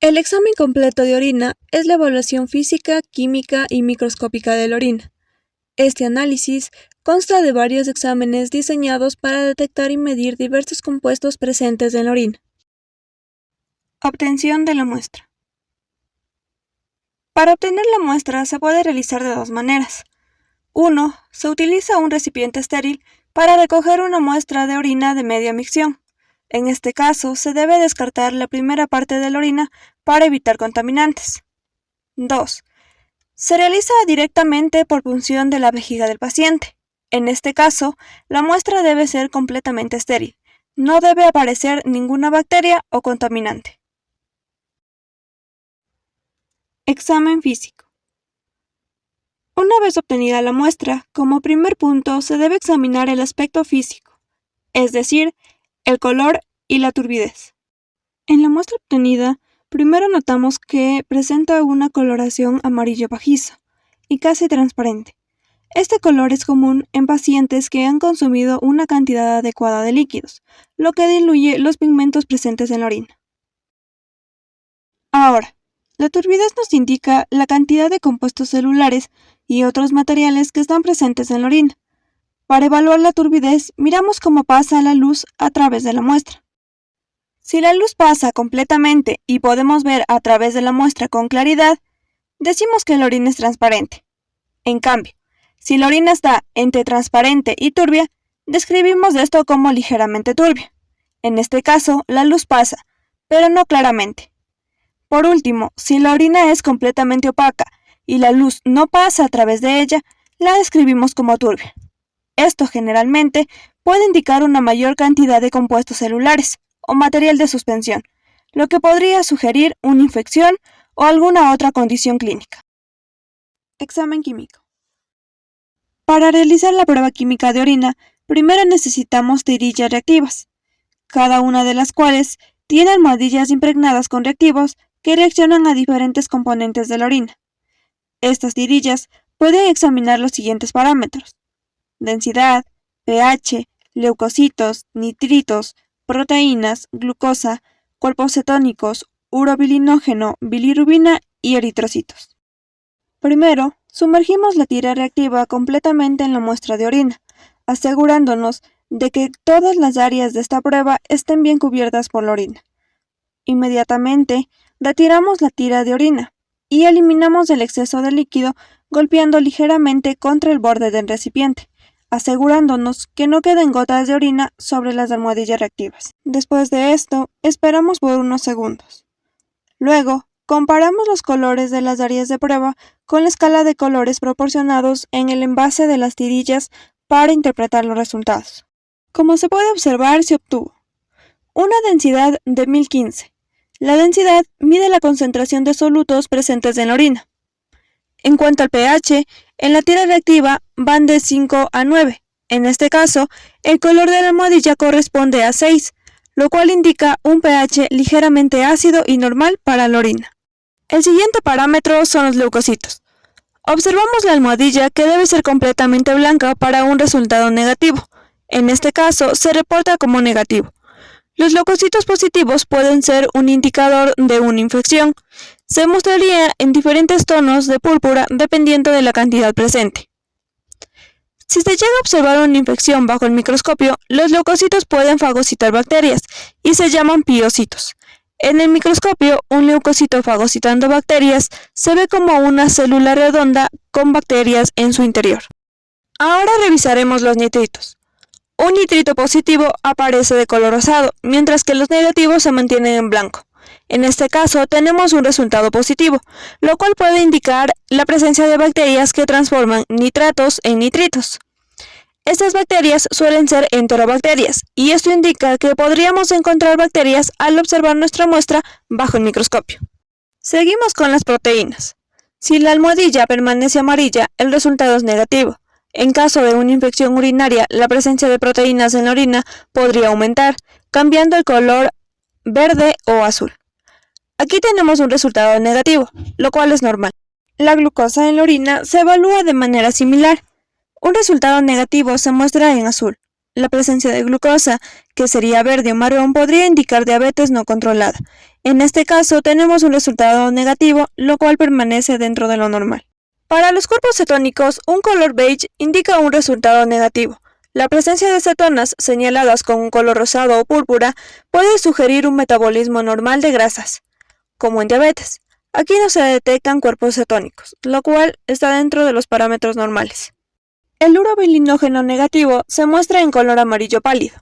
El examen completo de orina es la evaluación física, química y microscópica de la orina. Este análisis consta de varios exámenes diseñados para detectar y medir diversos compuestos presentes en la orina. Obtención de la muestra. Para obtener la muestra se puede realizar de dos maneras. 1. Se utiliza un recipiente estéril para recoger una muestra de orina de media micción. En este caso, se debe descartar la primera parte de la orina para evitar contaminantes. 2. Se realiza directamente por punción de la vejiga del paciente. En este caso, la muestra debe ser completamente estéril. No debe aparecer ninguna bacteria o contaminante. Examen físico. Una vez obtenida la muestra, como primer punto se debe examinar el aspecto físico, es decir, el color y la turbidez. En la muestra obtenida, primero notamos que presenta una coloración amarillo pajizo y casi transparente. Este color es común en pacientes que han consumido una cantidad adecuada de líquidos, lo que diluye los pigmentos presentes en la orina. Ahora, la turbidez nos indica la cantidad de compuestos celulares y otros materiales que están presentes en la orina. Para evaluar la turbidez, miramos cómo pasa la luz a través de la muestra. Si la luz pasa completamente y podemos ver a través de la muestra con claridad, decimos que la orina es transparente. En cambio, si la orina está entre transparente y turbia, describimos esto como ligeramente turbia. En este caso, la luz pasa, pero no claramente. Por último, si la orina es completamente opaca y la luz no pasa a través de ella, la describimos como turbia. Esto generalmente puede indicar una mayor cantidad de compuestos celulares o material de suspensión, lo que podría sugerir una infección o alguna otra condición clínica. Examen químico. Para realizar la prueba química de orina, primero necesitamos tirillas reactivas, cada una de las cuales tiene almohadillas impregnadas con reactivos que reaccionan a diferentes componentes de la orina. Estas tirillas pueden examinar los siguientes parámetros: densidad, pH, leucocitos, nitritos, proteínas, glucosa, cuerpos cetónicos, urobilinógeno, bilirrubina y eritrocitos. Primero, sumergimos la tira reactiva completamente en la muestra de orina, asegurándonos de que todas las áreas de esta prueba estén bien cubiertas por la orina. Inmediatamente, retiramos la tira de orina y eliminamos el exceso de líquido golpeando ligeramente contra el borde del recipiente, asegurándonos que no queden gotas de orina sobre las almohadillas reactivas. Después de esto, esperamos por unos segundos. Luego, comparamos los colores de las áreas de prueba con la escala de colores proporcionados en el envase de las tirillas para interpretar los resultados. Como se puede observar, se obtuvo una densidad de 1015. La densidad mide la concentración de solutos presentes en la orina. En cuanto al pH, en la tira reactiva van de 5 a 9. En este caso, el color de la almohadilla corresponde a 6, lo cual indica un pH ligeramente ácido y normal para la orina. El siguiente parámetro son los leucocitos. Observamos la almohadilla que debe ser completamente blanca para un resultado negativo. En este caso, se reporta como negativo. Los leucocitos positivos pueden ser un indicador de una infección. Se mostraría en diferentes tonos de púrpura dependiendo de la cantidad presente. Si se llega a observar una infección bajo el microscopio, los leucocitos pueden fagocitar bacterias y se llaman piocitos. En el microscopio, un leucocito fagocitando bacterias se ve como una célula redonda con bacterias en su interior. Ahora revisaremos los nitritos. Un nitrito positivo aparece de color rosado, mientras que los negativos se mantienen en blanco. En este caso, tenemos un resultado positivo, lo cual puede indicar la presencia de bacterias que transforman nitratos en nitritos. Estas bacterias suelen ser enterobacterias, y esto indica que podríamos encontrar bacterias al observar nuestra muestra bajo el microscopio. Seguimos con las proteínas. Si la almohadilla permanece amarilla, el resultado es negativo. En caso de una infección urinaria, la presencia de proteínas en la orina podría aumentar, cambiando el color verde o azul. Aquí tenemos un resultado negativo, lo cual es normal. La glucosa en la orina se evalúa de manera similar. Un resultado negativo se muestra en azul. La presencia de glucosa, que sería verde o marrón, podría indicar diabetes no controlada. En este caso tenemos un resultado negativo, lo cual permanece dentro de lo normal. Para los cuerpos cetónicos, un color beige indica un resultado negativo. La presencia de cetonas, señaladas con un color rosado o púrpura, puede sugerir un metabolismo normal de grasas, como en diabetes. Aquí no se detectan cuerpos cetónicos, lo cual está dentro de los parámetros normales. El urobilinógeno negativo se muestra en color amarillo pálido.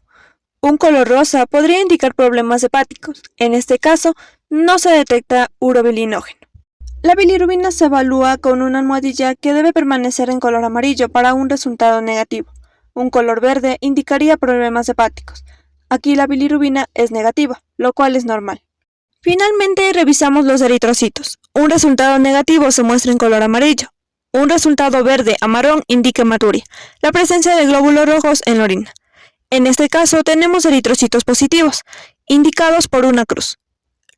Un color rosa podría indicar problemas hepáticos. En este caso, no se detecta urobilinógeno. La bilirrubina se evalúa con una almohadilla que debe permanecer en color amarillo para un resultado negativo. Un color verde indicaría problemas hepáticos. Aquí la bilirrubina es negativa, lo cual es normal. Finalmente, revisamos los eritrocitos. Un resultado negativo se muestra en color amarillo. Un resultado verde a marrón indica hematuria, la presencia de glóbulos rojos en la orina. En este caso tenemos eritrocitos positivos, indicados por una cruz,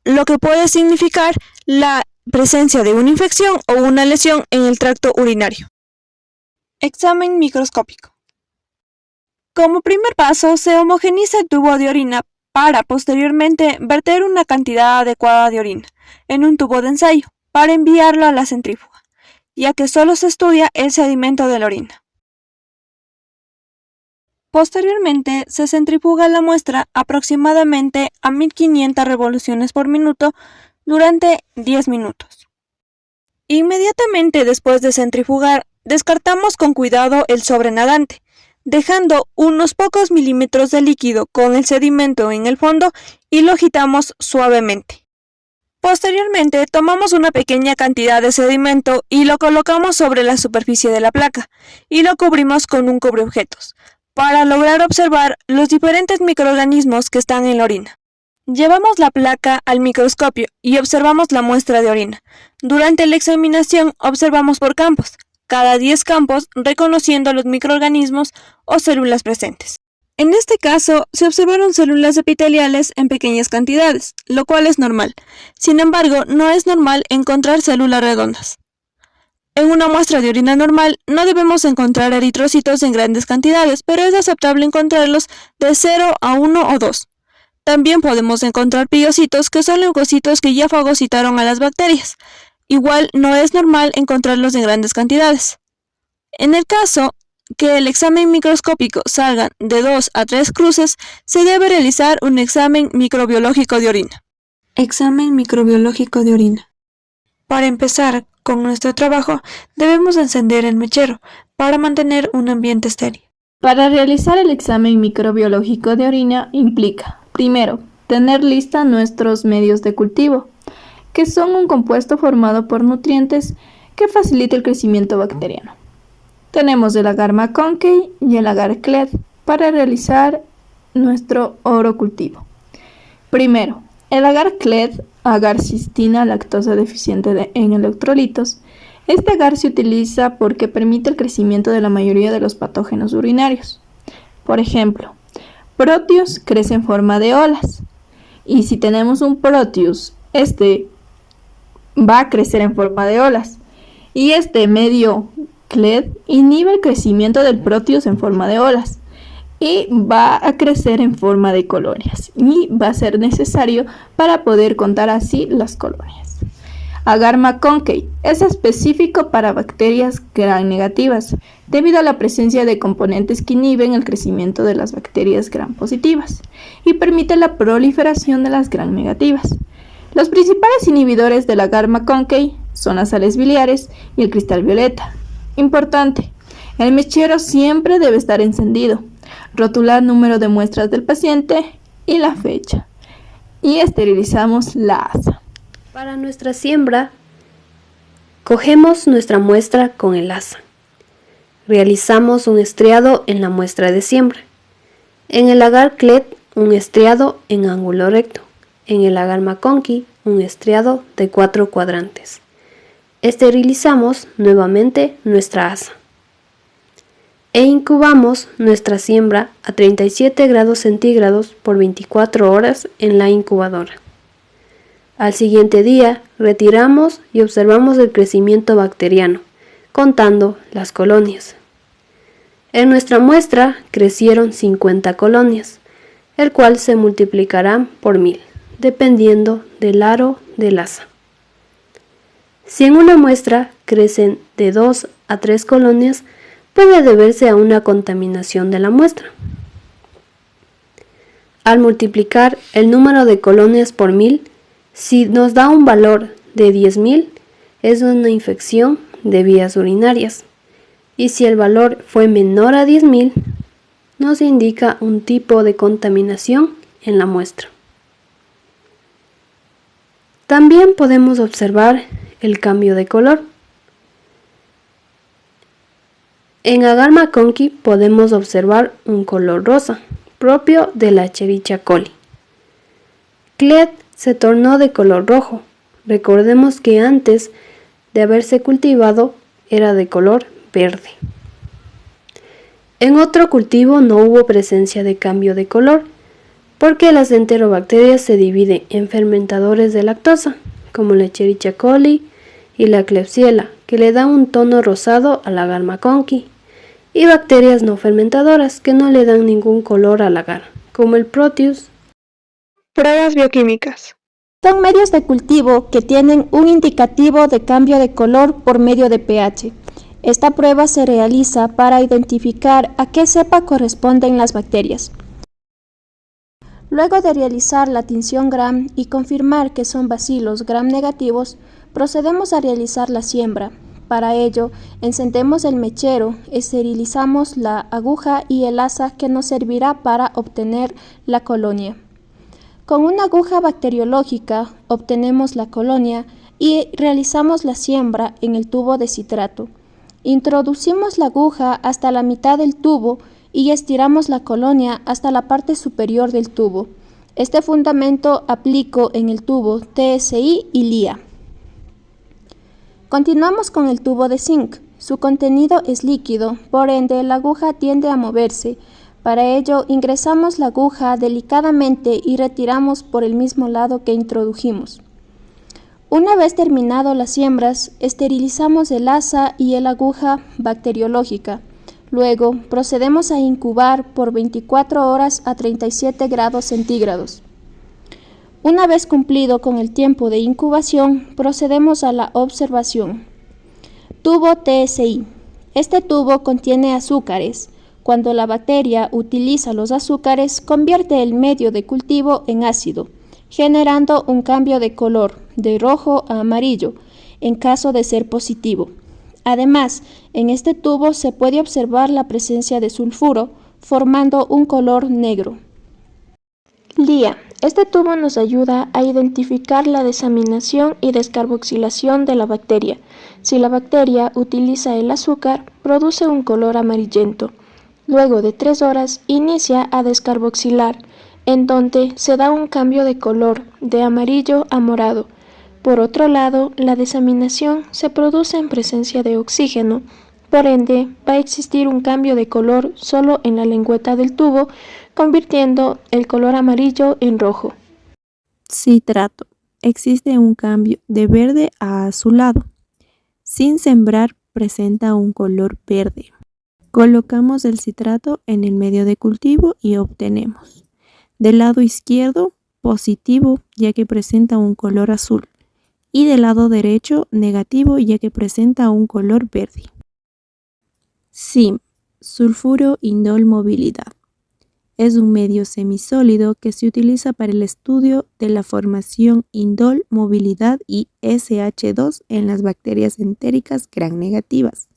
lo que puede significar la presencia de una infección o una lesión en el tracto urinario. Examen microscópico. Como primer paso, se homogeniza el tubo de orina para posteriormente verter una cantidad adecuada de orina en un tubo de ensayo para enviarlo a la centrífuga, ya que solo se estudia el sedimento de la orina. Posteriormente, se centrifuga la muestra aproximadamente a 1500 revoluciones por minuto durante 10 minutos. Inmediatamente después de centrifugar, descartamos con cuidado el sobrenadante, dejando unos pocos milímetros de líquido con el sedimento en el fondo y lo agitamos suavemente. Posteriormente, tomamos una pequeña cantidad de sedimento y lo colocamos sobre la superficie de la placa y lo cubrimos con un cubreobjetos, para lograr observar los diferentes microorganismos que están en la orina. Llevamos la placa al microscopio y observamos la muestra de orina. Durante la examinación observamos por campos, cada 10 campos reconociendo los microorganismos o células presentes. En este caso, se observaron células epiteliales en pequeñas cantidades, lo cual es normal. Sin embargo, no es normal encontrar células redondas. En una muestra de orina normal no debemos encontrar eritrocitos en grandes cantidades, pero es aceptable encontrarlos de 0 a 1 o 2. También podemos encontrar piocitos, que son leucocitos que ya fagocitaron a las bacterias. Igual no es normal encontrarlos en grandes cantidades. En el caso que el examen microscópico salgan de 2 a 3 cruces, se debe realizar un examen microbiológico de orina. Examen microbiológico de orina. Para empezar con nuestro trabajo, debemos encender el mechero para mantener un ambiente estéril. Para realizar el examen microbiológico de orina implica, primero, tener lista nuestros medios de cultivo, que son un compuesto formado por nutrientes que facilita el crecimiento bacteriano. Tenemos el agar McConkey y el agar Cled para realizar nuestro orocultivo. Primero, el agar Cled, agar cistina lactosa deficiente en electrolitos. Este agar se utiliza porque permite el crecimiento de la mayoría de los patógenos urinarios. Por ejemplo, Proteus crece en forma de olas. Y si tenemos un Proteus, este va a crecer en forma de olas. Y este medio Cled inhibe el crecimiento del Proteus en forma de olas y va a crecer en forma de colonias y va a ser necesario para poder contar así las colonias. Agar McConkey es específico para bacterias gram negativas debido a la presencia de componentes que inhiben el crecimiento de las bacterias gram positivas y permite la proliferación de las gram negativas. Los principales inhibidores del agar McConkey son las sales biliares y el cristal violeta. Importante, el mechero siempre debe estar encendido, rotular número de muestras del paciente y la fecha, y esterilizamos la asa. Para nuestra siembra, cogemos nuestra muestra con el asa. Realizamos un estriado en la muestra de siembra. En el agar Cled, un estriado en ángulo recto. En el agar McConkey, un estriado de 4 cuadrantes. Esterilizamos nuevamente nuestra asa e incubamos nuestra siembra a 37 grados centígrados por 24 horas en la incubadora. Al siguiente día retiramos y observamos el crecimiento bacteriano, contando las colonias. En nuestra muestra crecieron 50 colonias, el cual se multiplicará por 1000, dependiendo del aro del asa. Si en una muestra crecen de 2 a 3 colonias, puede deberse a una contaminación de la muestra. Al multiplicar el número de colonias por 1000, si nos da un valor de 10.000, es una infección de vías urinarias. Y si el valor fue menor a 10.000, nos indica un tipo de contaminación en la muestra. También podemos observar el cambio de color. En agar McConkey podemos observar un color rosa, propio de la Escherichia coli. Clet se tornó de color rojo. Recordemos que antes de haberse cultivado era de color verde. En otro cultivo no hubo presencia de cambio de color, porque las enterobacterias se dividen en fermentadores de lactosa, como la Escherichia coli y la Klebsiella, que le dan un tono rosado al agar McConkey, y bacterias no fermentadoras, que no le dan ningún color al agar, como el Proteus. Pruebas bioquímicas. Son medios de cultivo que tienen un indicativo de cambio de color por medio de pH. Esta prueba se realiza para identificar a qué cepa corresponden las bacterias. Luego de realizar la tinción Gram y confirmar que son bacilos Gram negativos, procedemos a realizar la siembra. Para ello, encendemos el mechero, esterilizamos la aguja y el asa que nos servirá para obtener la colonia. Con una aguja bacteriológica obtenemos la colonia y realizamos la siembra en el tubo de citrato. Introducimos la aguja hasta la mitad del tubo y estiramos la colonia hasta la parte superior del tubo. Este fundamento aplico en el tubo TSI y LIA. Continuamos con el tubo de zinc. Su contenido es líquido, por ende la aguja tiende a moverse. Para ello ingresamos la aguja delicadamente y retiramos por el mismo lado que introdujimos. Una vez terminado las siembras, esterilizamos el asa y el aguja bacteriológica. Luego procedemos a incubar por 24 horas a 37 grados centígrados. Una vez cumplido con el tiempo de incubación, procedemos a la observación. Tubo TSI. Este tubo contiene azúcares. Cuando la bacteria utiliza los azúcares, convierte el medio de cultivo en ácido, generando un cambio de color, de rojo a amarillo, en caso de ser positivo. Además, en este tubo se puede observar la presencia de sulfuro, formando un color negro. LIA. Este tubo nos ayuda a identificar la desaminación y descarboxilación de la bacteria. Si la bacteria utiliza el azúcar, produce un color amarillento. Luego de 3 horas inicia a descarboxilar, en donde se da un cambio de color de amarillo a morado. Por otro lado, la desaminación se produce en presencia de oxígeno, por ende va a existir un cambio de color solo en la lengüeta del tubo, convirtiendo el color amarillo en rojo. Citrato. Existe un cambio de verde a azulado. Sin sembrar presenta un color verde. Colocamos el citrato en el medio de cultivo y obtenemos del lado izquierdo positivo, ya que presenta un color azul, y del lado derecho negativo, ya que presenta un color verde. SIM, sulfuro indol movilidad. Es un medio semisólido que se utiliza para el estudio de la formación indol movilidad y SH2 en las bacterias entéricas gram negativas.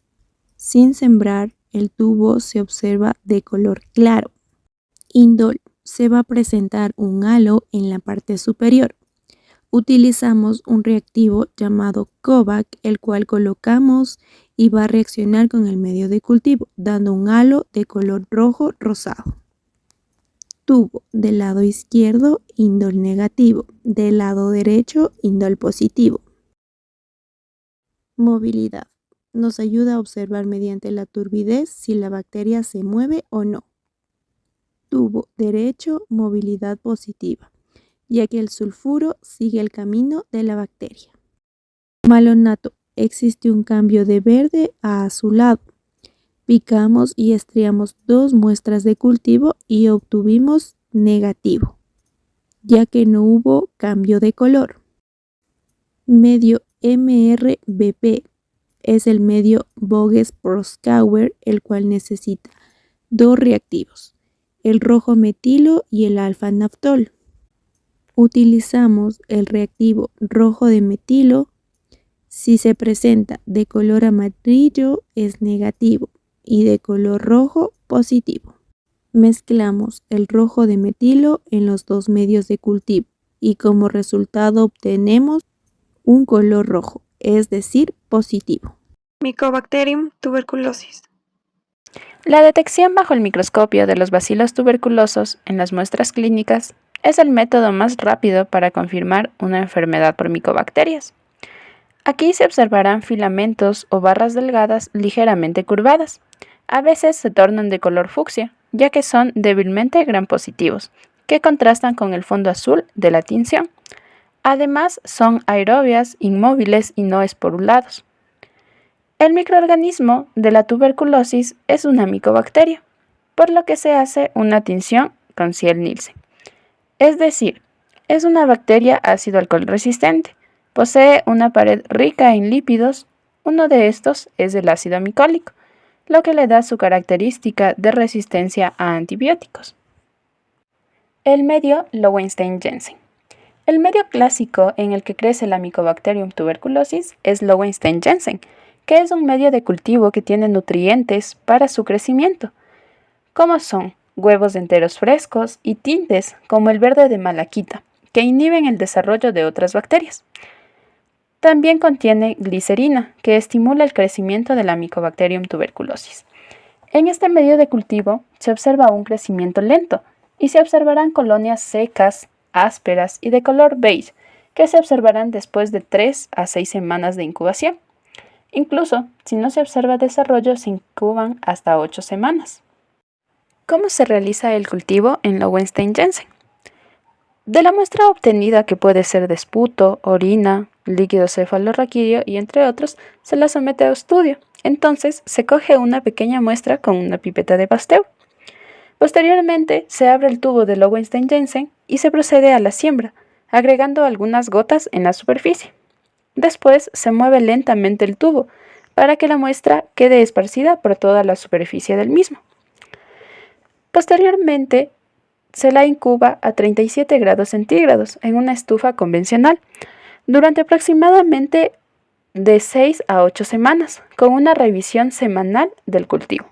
Sin sembrar, el tubo se observa de color claro. Indol. Se va a presentar un halo en la parte superior. Utilizamos un reactivo llamado COVAC, el cual colocamos y va a reaccionar con el medio de cultivo, dando un halo de color rojo rosado. Tubo. Del lado izquierdo, indol negativo. Del lado derecho, indol positivo. Movilidad. Nos ayuda a observar mediante la turbidez si la bacteria se mueve o no. Tubo derecho, movilidad positiva, ya que el sulfuro sigue el camino de la bacteria. Malonato. Existe un cambio de verde a azulado. Picamos y estriamos 2 muestras de cultivo y obtuvimos negativo. ya que no hubo cambio de color. Medio MRBP es el medio Voges-Proskauer, el cual necesita dos reactivos, el rojo metilo y el alfa-naftol. Utilizamos el reactivo rojo de metilo. Si se presenta de color amarillo es negativo y de color rojo positivo. Mezclamos el rojo de metilo en los dos medios de cultivo y como resultado obtenemos un color rojo, es decir, positivo. Mycobacterium tuberculosis. La detección bajo el microscopio de los bacilos tuberculosos en las muestras clínicas es el método más rápido para confirmar una enfermedad por micobacterias. Aquí se observarán filamentos o barras delgadas ligeramente curvadas. A veces se tornan de color fucsia, ya que son débilmente gram-positivos, que contrastan con el fondo azul de la tinción. Además, son aerobias, inmóviles y no esporulados. El microorganismo de la tuberculosis es una micobacteria, por lo que se hace una tinción con Ciel-Nielsen. Es decir, es una bacteria ácido alcohol resistente. Posee una pared rica en lípidos. Uno de estos es el ácido micólico, lo que le da su característica de resistencia a antibióticos. El medio Lowenstein-Jensen. El medio clásico en el que crece la Mycobacterium tuberculosis es Lowenstein-Jensen, que es un medio de cultivo que tiene nutrientes para su crecimiento, como son huevos enteros frescos y tintes como el verde de malaquita, que inhiben el desarrollo de otras bacterias. También contiene glicerina, que estimula el crecimiento de la Mycobacterium tuberculosis. En este medio de cultivo se observa un crecimiento lento y se observarán colonias secas, ásperas y de color beige, que se observarán después de 3 a 6 semanas de incubación. Incluso, si no se observa desarrollo, se incuban hasta 8 semanas. ¿Cómo se realiza el cultivo en Lowenstein-Jensen? De la muestra obtenida, que puede ser de esputo, orina, líquido cefalorraquídeo y entre otros, se la somete a estudio. Entonces, se coge una pequeña muestra con una pipeta de Pasteur. Posteriormente, se abre el tubo de Lowenstein-Jensen y se procede a la siembra, agregando algunas gotas en la superficie. Después, se mueve lentamente el tubo para que la muestra quede esparcida por toda la superficie del mismo. Posteriormente, se la incuba a 37 grados centígrados en una estufa convencional durante aproximadamente de 6 a 8 semanas, con una revisión semanal del cultivo.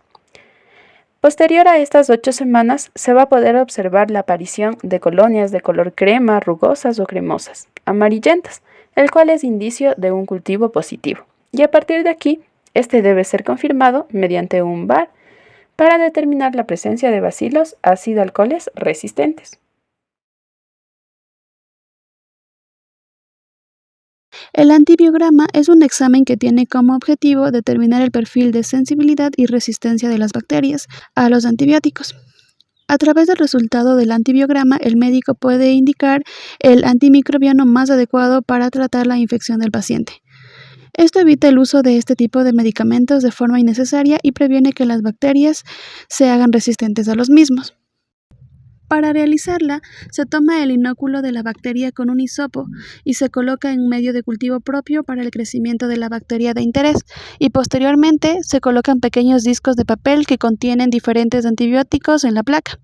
Posterior a estas 8 semanas, se va a poder observar la aparición de colonias de color crema, rugosas o cremosas, amarillentas, el cual es indicio de un cultivo positivo. Y a partir de aquí, este debe ser confirmado mediante un VAR para determinar la presencia de bacilos ácido-alcoholes resistentes. El antibiograma es un examen que tiene como objetivo determinar el perfil de sensibilidad y resistencia de las bacterias a los antibióticos. A través del resultado del antibiograma, el médico puede indicar el antimicrobiano más adecuado para tratar la infección del paciente. Esto evita el uso de este tipo de medicamentos de forma innecesaria y previene que las bacterias se hagan resistentes a los mismos. Para realizarla, se toma el inóculo de la bacteria con un hisopo y se coloca en un medio de cultivo propio para el crecimiento de la bacteria de interés, y posteriormente se colocan pequeños discos de papel que contienen diferentes antibióticos en la placa.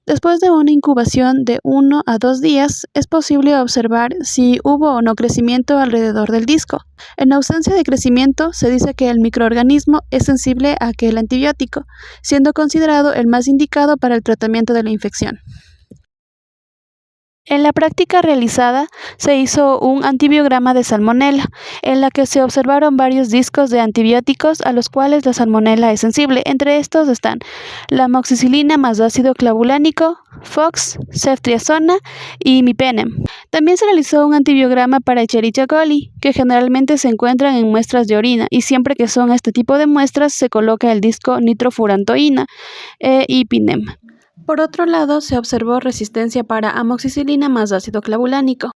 Después de una incubación de 1 a 2 días, es posible observar si hubo o no crecimiento alrededor del disco. En ausencia de crecimiento, se dice que el microorganismo es sensible a aquel antibiótico, siendo considerado el más indicado para el tratamiento de la infección. En la práctica realizada, se hizo un antibiograma de salmonela, en la que se observaron varios discos de antibióticos a los cuales la salmonela es sensible. Entre estos están la amoxicilina más ácido clavulánico, Fox, ceftriaxona y mipenem. También se realizó un antibiograma para Escherichia coli, que generalmente se encuentran en muestras de orina, y siempre que son este tipo de muestras se coloca el disco nitrofurantoína y pinem. Por otro lado, se observó resistencia para amoxicilina más ácido clavulánico.